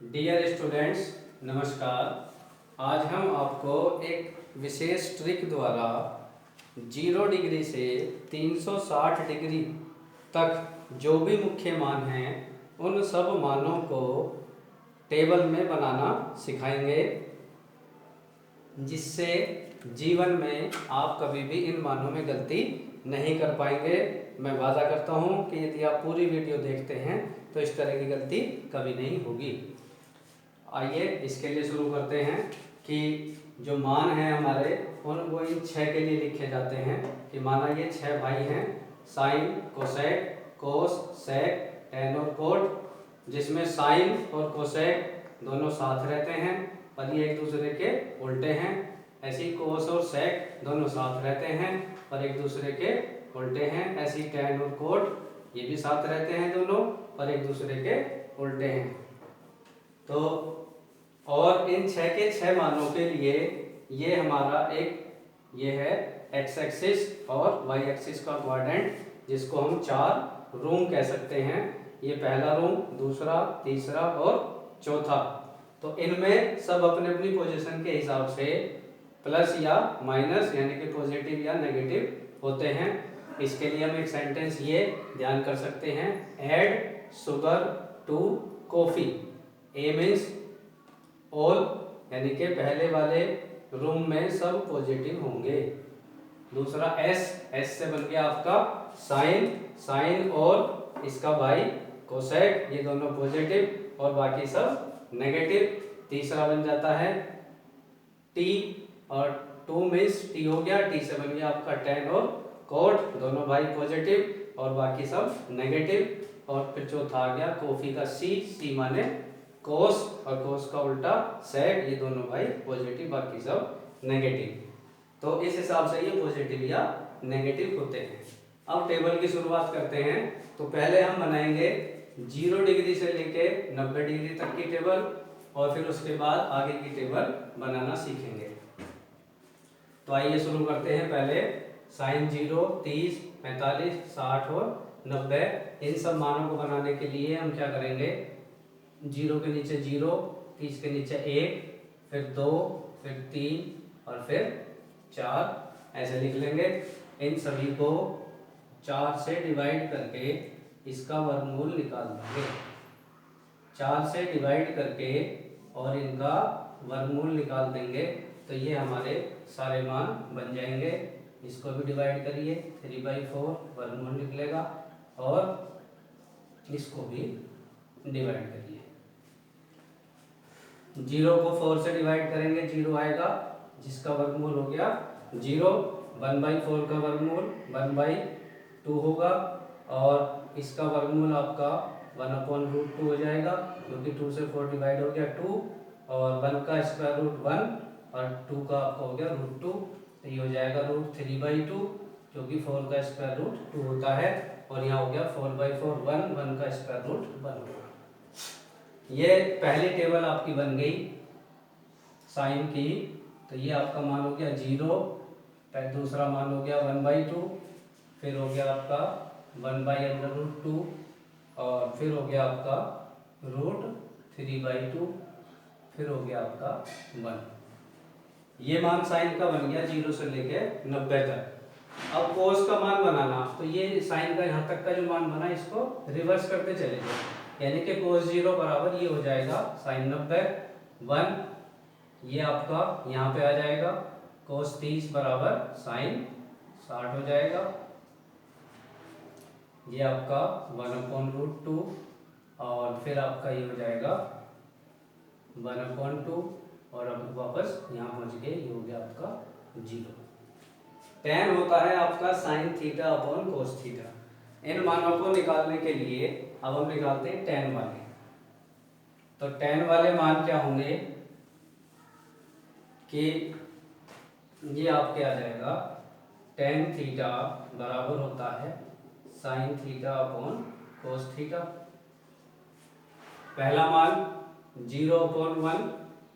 Dear students, नमस्कार। आज हम आपको एक विशेष ट्रिक द्वारा 0 डिग्री से 360 डिग्री तक जो भी मुख्य मान हैं उन सब मानों को टेबल में बनाना सिखाएंगे, जिससे जीवन में आप कभी भी इन मानों में गलती नहीं कर पाएंगे। मैं वादा करता हूं कि यदि आप पूरी वीडियो देखते हैं तो इस तरह की गलती कभी नहीं होगी। आइए इसके लिए शुरू करते हैं कि जो मान हैं हमारे वो इन 6 के लिए लिखे जाते हैं कि माना ये 6 भाई हैं, साइन, कोसेक, कोस, सेक, टेन और कोट, जिसमें साइन और कोसेक दोनों साथ रहते हैं पर ये एक दूसरे के उल्टे हैं। ऐसी कोस और सेक दोनों साथ रहते हैं पर एक दूसरे के उल्टे हैं। ऐसी टेन और कोट ये भी साथ रहते हैं दोनों पर एक दूसरे के उल्टे हैं। तो और इन 6 के 6 मानों के लिए ये हमारा ये है एक्स एक्सिस और वाई एक्सिस का क्वाड्रेंट, जिसको हम 4 रूम कह सकते हैं। ये पहला रूम, दूसरा, तीसरा और चौथा। तो इनमें सब अपने अपनी पोजीशन के हिसाब से प्लस या माइनस यानी कि पॉजिटिव या नेगेटिव होते हैं। इसके लिए हम एक सेंटेंस ये ध्यान कर सकते हैं, add sugar to coffee. A means all यानी कि पहले वाले रूम में सब पॉजिटिव होंगे। दूसरा एस से बन गया आपका साइन और इसका भाई कोसेक, ये दोनों पॉजिटिव और बाकी सब नेगेटिव। तीसरा बन जाता है टी और टू मीन्स टी हो गया, टी से बन गया आपका टेन और कोट, दोनों भाई पॉजिटिव और बाकी सब नेगेटिव। और फिर चौथा आ गया कॉफी का सी माने कोस और कोस का उल्टा सेक, ये दोनों भाई पॉजिटिव बाकी सब नेगेटिव। तो इस हिसाब से ये पॉजिटिव या नेगेटिव होते हैं। अब टेबल की शुरुआत करते हैं। तो पहले हम बनाएंगे 0 डिग्री से लेके 90 डिग्री तक की टेबल और फिर उसके बाद आगे की टेबल बनाना सीखेंगे। तो आइए शुरू करते हैं। पहले साइन 0, 30, 45, 60 और 90, इन सब मानों को बनाने के लिए हम क्या करेंगे, 0 के नीचे 0, 30 के नीचे 1, फिर 2, फिर 3 और फिर 4 ऐसे लिख लेंगे। इन सभी को 4 से डिवाइड करके इसका वर्गमूल निकाल देंगे। 4 से डिवाइड करके और इनका वर्गमूल निकाल देंगे तो ये हमारे सारे मान बन जाएंगे। इसको भी डिवाइड करिए, 3/4 वर्गमूल निकलेगा और इसको भी डिवाइड करिए। 0 को 4 से डिवाइड करेंगे, 0 आएगा जिसका वर्गमूल हो गया 0। 1/4 का वर्गमूल 1/2 होगा और इसका वर्गमूल आपका 1/√2 हो जाएगा, क्योंकि 2 से 4 डिवाइड हो गया 2 और 1 का स्क्वायर रूट 1 और 2 का आपका हो गया √2, तो ये हो जाएगा √3/2, क्योंकि 4 का स्क्वायर रूट 2 होता है और यहाँ हो गया 4/4 1 का स्क्वायर रूट 1 होगा। ये पहली टेबल आपकी बन गई साइन की। तो ये आपका मान हो गया 0, दूसरा मान हो गया 1/2, फिर हो गया आपका 1/√2 और फिर हो गया आपका √3/2, फिर हो गया आपका 1। ये मान साइन का बन गया 0 से लेके 90 तक। अब कोस का मान बनाना, तो ये साइन का यहाँ तक का जो मान बना इसको रिवर्स करते चले जाए, यानी कि कोस 0 बराबर ये हो जाएगा साइन 90, 1 ये आपका यहाँ पे आ जाएगा, कोस 30 बराबर साइन 60 हो जाएगा। ये आपका 1/√2 और फिर आपका ये हो जाएगा 1/2 और अब वापस यहाँ पहुँच गए, ये हो गया आपका 0। tan होता है आपका sine theta upon cos theta. इन मानों को निकालने के लिए अब हम निकालते हैं tan वाले। तो tan वाले मान क्या होंगे कि ये आपके आ जाएगा tan थीटा बराबर होता है sign theta upon cos theta. पहला मान 0/1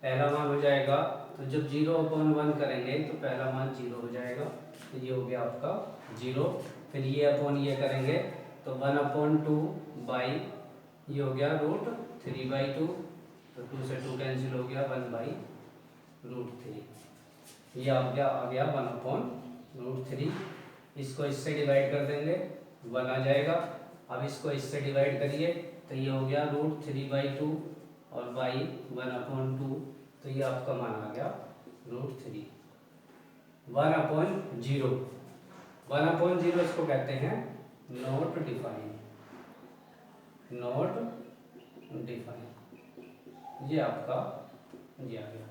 पहला मान हो जाएगा, तो जब 0/1 करेंगे तो पहला मान 0 हो जाएगा, तो ये हो गया आपका 0। फिर ये अपॉन ये करेंगे तो 1/2 बाई ये हो गया √3/2 तो 2 से 2 कैंसिल हो गया, 1/√3। ये आ गया 1/√3। इसको इससे डिवाइड कर देंगे, 1 आ जाएगा। अब इसको इससे डिवाइड करिए तो ये हो गया √3/2 और बाई 1/2, तो ये आपका मान आ गया √3। 1/0, 1/0 इसको कहते हैं नॉट डिफाइन, नॉट डिफाइन। ये आपका ये आ गया।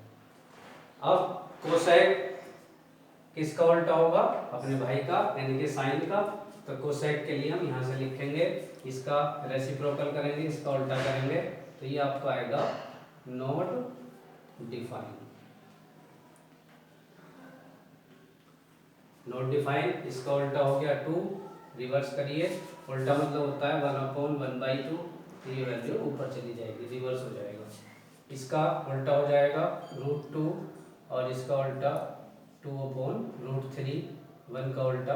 अब कोसेक किसका उल्टा होगा? अपने भाई का, यानी कि साइन का। तो कोसेक के लिए हम यहाँ से लिखेंगे, इसका रेसिप्रोकल करेंगे, इसका उल्टा करेंगे, तो ये आपका आएगा नॉट डिफाइन। नॉट डिफाइन, इसका उल्टा हो गया 2, रिवर्स करिए। उल्टा मतलब होता है 1/1/2, तो ये वैल्यू ऊपर चली जाएगी, रिवर्स हो जाएगा। इसका उल्टा हो जाएगा √2 और इसका उल्टा 2/√3, 1 का उल्टा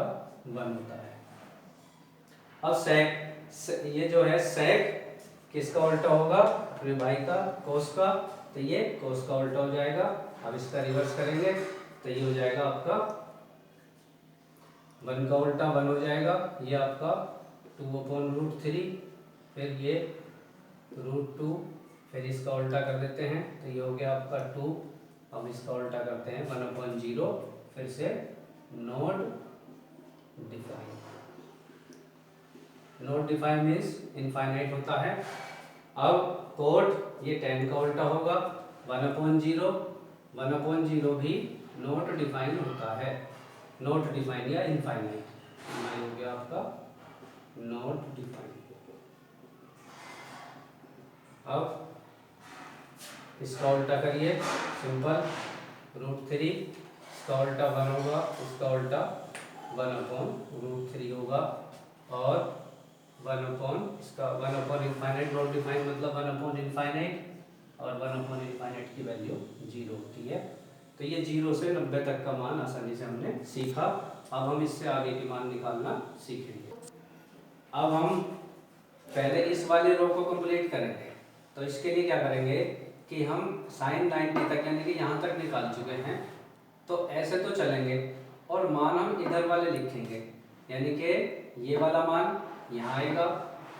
1 होता है। अब सेक, ये जो है सेक किसका उल्टा होगा? अपने भाई का, कोस का, तो ये कोस का उल्टा हो जाएगा। अब इसका रिवर्स करेंगे तो ये हो जाएगा आपका 1 का उल्टा 1 हो जाएगा, ये आपका 2/√3, फिर ये √2, फिर इसका उल्टा कर देते हैं तो ये हो गया आपका 2। अब इसका उल्टा करते हैं 1/0, फिर से not define. Not define means infinite होता है। अब कोट, ये 10 का उल्टा होगा 1/0, 1/0 भी नॉट डिफाइन होता है, नॉट डिफाइन या इनफाइनाइट। हो गया आपका नॉट डिफाइन। अब इसका उल्टा करिए, सिंपल, √3, इसका उल्टा 1 होगा, इसका उल्टा 1/√3 होगा, और 1/इनफाइनाइट, नॉट डिफाइन मतलब 1/इनफाइनाइट, और 1/इनफाइनाइट की वैल्यू 0 होती है। तो ये 0 से 90 तक का मान आसानी से हमने सीखा। अब हम इससे आगे की मान निकालना सीखेंगे। अब हम पहले इस वाले रो को कंप्लीट करेंगे, तो इसके लिए क्या करेंगे कि हम sin 90 तक यानी कि यहाँ तक निकाल चुके हैं, तो ऐसे तो चलेंगे और मान हम इधर वाले लिखेंगे, यानी कि ये वाला मान यहाँ आएगा,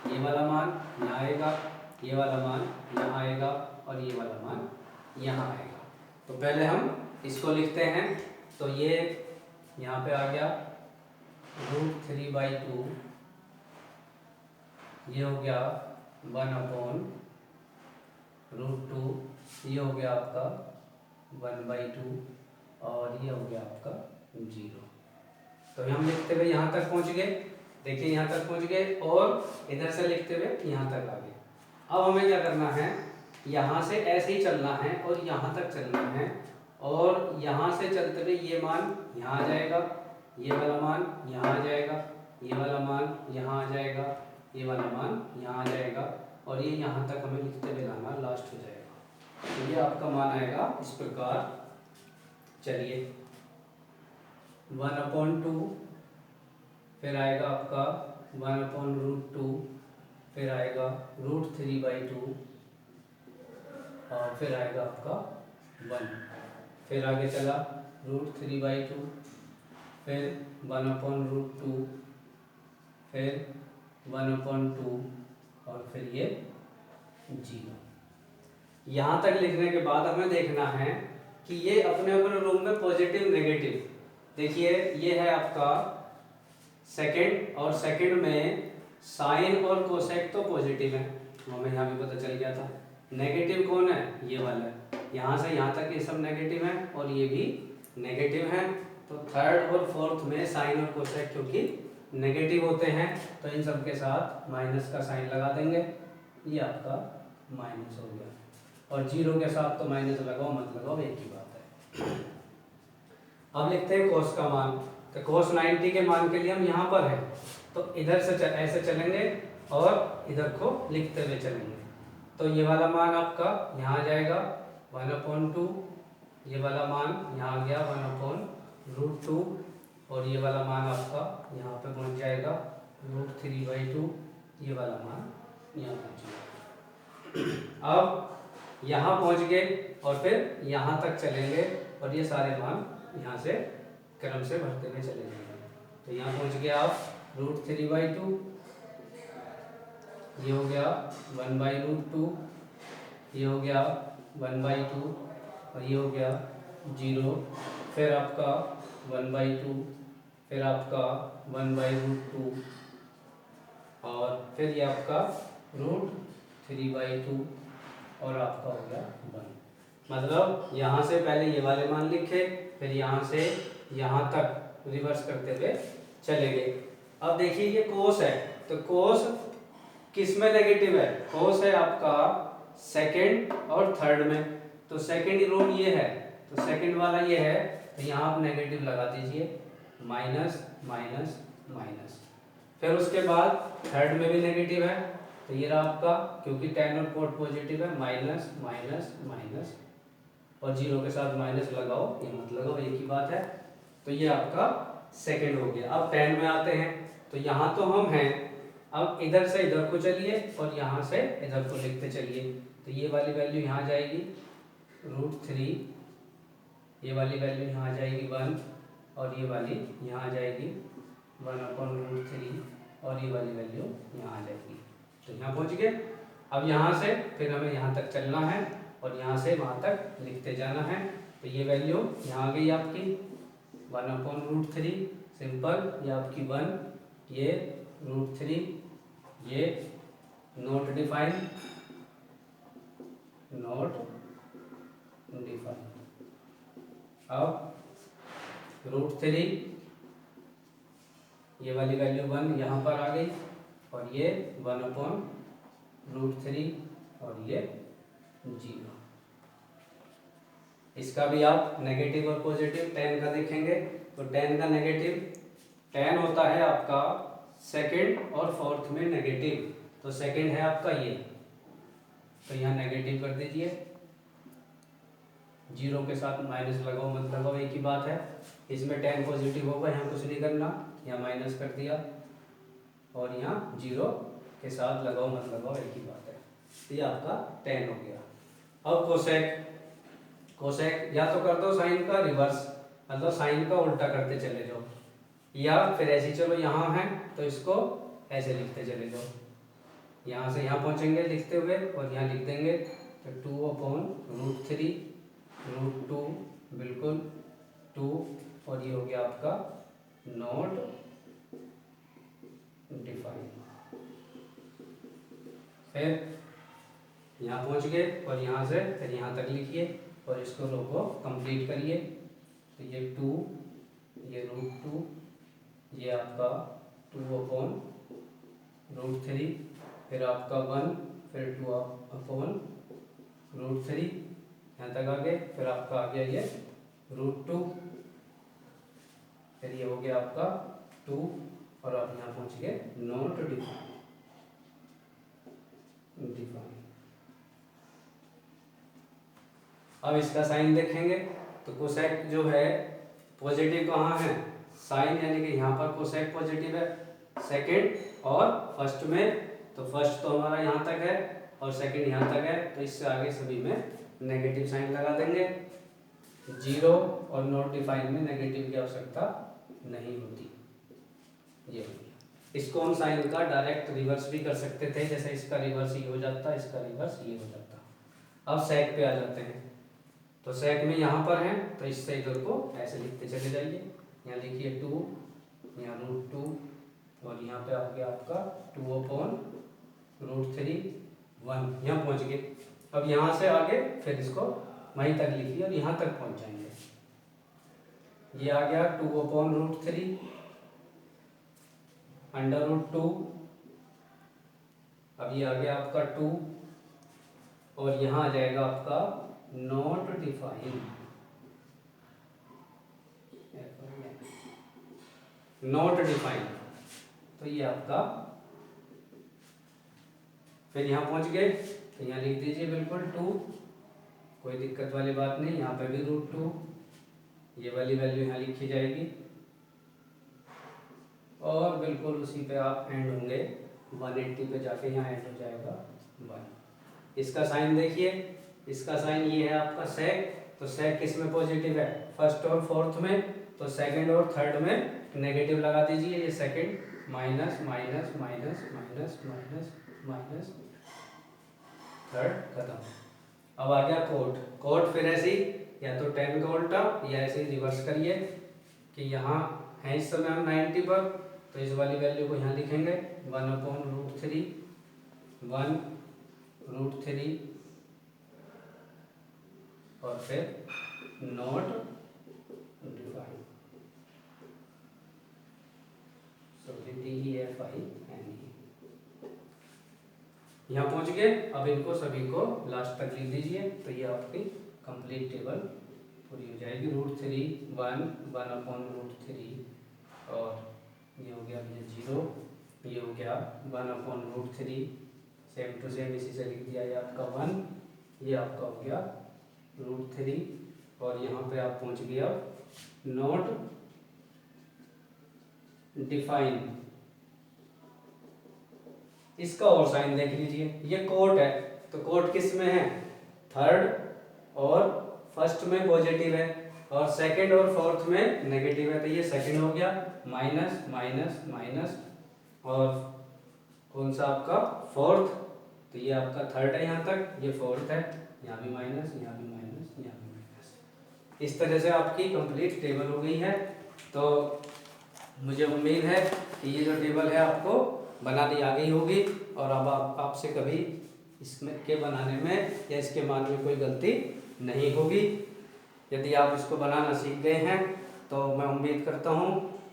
ये वाला मान यहाँ आएगा, ये वाला मान यहाँ आएगा, और ये वाला मान यहाँ आएगा। तो पहले हम इसको लिखते हैं, तो ये यहाँ पे आ गया √3/2, ये हो गया 1/√2, ये हो गया आपका 1/2, और ये हो गया आपका 0। तो हम लिखते हुए यहाँ तक पहुँच गए, देखिए यहाँ तक पहुँच गए, और इधर से लिखते हुए यहाँ तक आ गए। अब हमें क्या करना है, यहाँ से ऐसे ही चलना है और यहाँ तक चलना है, और यहाँ से चलते हुए ये मान यहाँ आ जाएगा, ये वाला मान यहाँ आ जाएगा, ये वाला मान यहाँ आ जाएगा, ये वाला मान यहाँ आ जाएगा, और ये यहाँ तक हमें लिखते हुए लाना लास्ट हो जाएगा। तो ये आपका मान आएगा इस प्रकार, चलिए 1/2, फिर आएगा आपका 1/√2, फिर आएगा √3/2, और फिर आएगा आपका 1, फिर आगे चला √3/2, फिर 1/√2, फिर 1/2, और फिर ये 0। यहाँ तक लिखने के बाद हमें देखना है कि ये अपने अपने रूम में पॉजिटिव नेगेटिव, देखिए ये है आपका सेकंड, और सेकंड में साइन और कोसेक तो पॉजिटिव है, हमें यहाँ भी पता चल गया था। नेगेटिव कौन है? ये वाला है, यहाँ से यहाँ तक ये सब नेगेटिव है और ये भी नेगेटिव है। तो थर्ड और फोर्थ में साइन और कोसेक क्योंकि नेगेटिव होते हैं, तो इन सब के साथ माइनस का साइन लगा देंगे, ये आपका माइनस हो गया। और 0 के साथ तो माइनस लगाओ मत लगाओ, एक ही बात है। अब लिखते हैं कोस का मान, तो कोस 90 के मान के लिए हम यहाँ पर हैं, तो इधर से ऐसे चलेंगे और इधर को लिखते हुए चलेंगे। तो ये वाला मान आपका यहाँ आ जाएगा 1/2, ये वाला मान यहाँ आ गया 1/√2, और ये वाला मान आपका यहाँ पे पहुँच जाएगा √3/2, ये वाला मान यहाँ पहुँच जाएगा। अब यहाँ पहुँच गए और फिर यहाँ तक चलेंगे और ये सारे मान यहाँ से क्रम से भरते हुए चले जाएंगे। तो यहाँ पहुँच गए आप √3/2, ये हो गया 1/√2, ये हो गया 1/2 और ये हो गया 0, फिर आपका 1/2, फिर आपका 1/√2 और फिर ये आपका √3/2 और आपका हो गया 1। मतलब यहाँ से पहले ये वाले मान लिखे, फिर यहाँ से यहाँ तक रिवर्स करते हुए चले गए। अब देखिए ये कोस है, तो कोस किस में नेगेटिव है? कोस है आपका सेकंड और थर्ड में। तो सेकंड रो ये है, तो सेकंड वाला ये है, तो यहाँ आप नेगेटिव लगा दीजिए, माइनस माइनस माइनस। फिर उसके बाद थर्ड में भी नेगेटिव है, तो ये रहा आपका, क्योंकि tan और कोट पॉजिटिव है, माइनस माइनस माइनस और 0 के साथ माइनस लगाओ, ये मत लगाओ, एक ही बात है। तो ये आपका सेकंड हो गया। अब tan में आते हैं, तो यहाँ तो हम हैं, अब इधर से इधर को चलिए और यहाँ से इधर को लिखते चलिए। तो ये वाली वैल्यू यहाँ जाएगी √3, ये वाली वैल्यू यहाँ जाएगी 1 और ये वाली यहाँ जाएगी 1/√3 और ये वाली वैल्यू यहाँ आ जाएगी। तो यहाँ पहुँच गए। अब यहाँ से फिर हमें यहाँ तक चलना है और यहाँ से वहाँ तक लिखते जाना है। तो ये वैल्यू यहाँ आ गई आपकी 1/√3, सिंपल, ये आपकी 1, ये √3, ये नॉट डिफाइन, नॉट डिफाइन। अब √3, ये वाली वैल्यू 1 यहाँ पर आ गई और ये 1/√3 और ये 0। इसका भी आप नेगेटिव और पॉजिटिव tan का देखेंगे, तो tan का नेगेटिव, tan होता है आपका सेकंड और फोर्थ में नेगेटिव, तो सेकंड है आपका ये, तो यहाँ नेगेटिव कर दीजिए, 0 के साथ माइनस लगाओ मत लगाओ, एक ही बात है। इसमें tan पॉजिटिव होगा, यहाँ कुछ नहीं करना, यहाँ माइनस कर दिया और यहाँ 0 के साथ लगाओ मत लगाओ, एक ही बात है। तो ये आपका tan हो गया। अब कोसेक, कोसेक या तो कर दो साइन का रिवर्स, मतलब साइन का उल्टा करते चले जाओ, या फिर ऐसे चलो यहाँ है तो इसको ऐसे लिखते चले जाओ, यहाँ से यहाँ पहुँचेंगे लिखते हुए और यहाँ लिख देंगे, तो 2/√3 √2 बिल्कुल 2 और ये हो गया आपका नॉट डिफाइन। फिर यहाँ पहुँच गए और यहाँ से फिर यहाँ तक लिखिए और इसको रो को कंप्लीट करिए। तो ये 2, ये √2, ये आपका 2/√3, फिर आपका 1, फिर 2/√3, यहाँ तक आ गए। फिर आपका आ गया ये √2, फिर ये हो गया आपका 2 और आप यहाँ पहुँच गए नॉट डिफाइन। अब इसका साइन देखेंगे, तो कोसेक जो है पॉजिटिव कहाँ है, साइन, यानी कि यहाँ पर कोसेक पॉजिटिव है सेकंड और फर्स्ट में, तो फर्स्ट तो हमारा यहाँ तक है और सेकंड यहाँ तक है, तो इससे आगे सभी में नेगेटिव साइन लगा देंगे। 0 और नॉट डिफाइन में नेगेटिव की आवश्यकता नहीं होती। ये इसको हम साइन का डायरेक्ट रिवर्स भी कर सकते थे, जैसे इसका रिवर्स ये हो जाता, इसका रिवर्स ये हो जाता। अब सेक पे आ जाते हैं, तो सेक में यहाँ पर है तो इससे इधर को ऐसे लिखते चले जाइए, यहाँ लिखिए 2, यहाँ √2 और यहाँ पे आ गया आपका 2/√3 1, यहाँ पहुँच गए। अब यहाँ से आगे फिर इसको वहीं तक लिखिए और यहाँ तक पहुँच जाएंगे। ये आ गया 2/√3 √2, अब ये आ गया आपका 2 और यहाँ आ जाएगा आपका नॉट डिफाइन, नॉट डिफाइन, तो ये आपका, फिर यहाँ पहुँच गए तो यहाँ लिख दीजिए बिल्कुल 2, कोई दिक्कत वाली बात नहीं। यहाँ पे भी √2, ये वाली वैल्यू यहाँ लिखी जाएगी और बिल्कुल उसी पे आप एंड होंगे 180 पे जाके यहाँ एंड हो जाएगा 1। इसका साइन देखिए, इसका साइन ये है आपका सेक, तो सेक किस में पॉजिटिव है, फर्स्ट और फोर्थ में, तो सेकंड और थर्ड में नेगेटिव लगा दीजिए, ये second minus minus minus minus minus minus, third खत्म। अब आ गया कोट, कोट फिर ऐसे ही या तो 10 का उल्टा या ऐसे ही रिवर्स करिए कि यहाँ है इस समय हम 90 पर, तो इस वाली वैल्यू को यहाँ लिखेंगे 1/√3 1√3 और फिर नॉट डिफाइंड, सो DEFINE। यहाँ पहुँच गए। अब इनको सभी को लास्ट तक लिख दीजिए, तो ये आपकी कंप्लीट टेबल पूरी हो जाएगी। √3 1/√3 और ये हो गया ये 0, ये हो गया 1/√3, सेम टू सेम इसी से लिख दिया, ये आपका 1, ये आपका हो गया √3 और यहाँ पे आप पहुँच गए अब नॉट डिफाइन। इसका और साइन देख लीजिए, ये कोट है, तो कोट किस में है, थर्ड और फर्स्ट में पॉजिटिव है और सेकंड और फोर्थ में नेगेटिव है, तो ये सेकंड हो गया माइनस माइनस माइनस, और कौन सा आपका फोर्थ, तो ये आपका थर्ड है यहाँ तक, ये फोर्थ है, यहाँ भी माइनस, यहाँ भी माइनस, यहाँ भी माइनस। इस तरह से आपकी कंप्लीट टेबल हो गई है। तो मुझे उम्मीद है कि ये जो टेबल है आपको बनानी आ गई होगी और अब आपसे कभी इसमें के बनाने में या इसके मान में कोई गलती नहीं होगी। यदि आप इसको बनाना सीख गए हैं तो मैं उम्मीद करता हूँ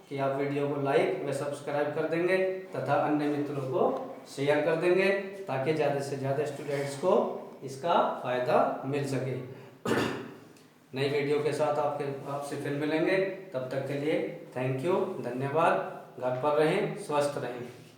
कि आप वीडियो को लाइक व सब्सक्राइब कर देंगे तथा अन्य मित्रों को शेयर कर देंगे, ताकि ज़्यादा से ज़्यादा स्टूडेंट्स को इसका फ़ायदा मिल सके। नई वीडियो के साथ आपसे फिर मिलेंगे, तब तक के लिए थैंक यू, धन्यवाद। घर पर रहें, स्वस्थ रहें।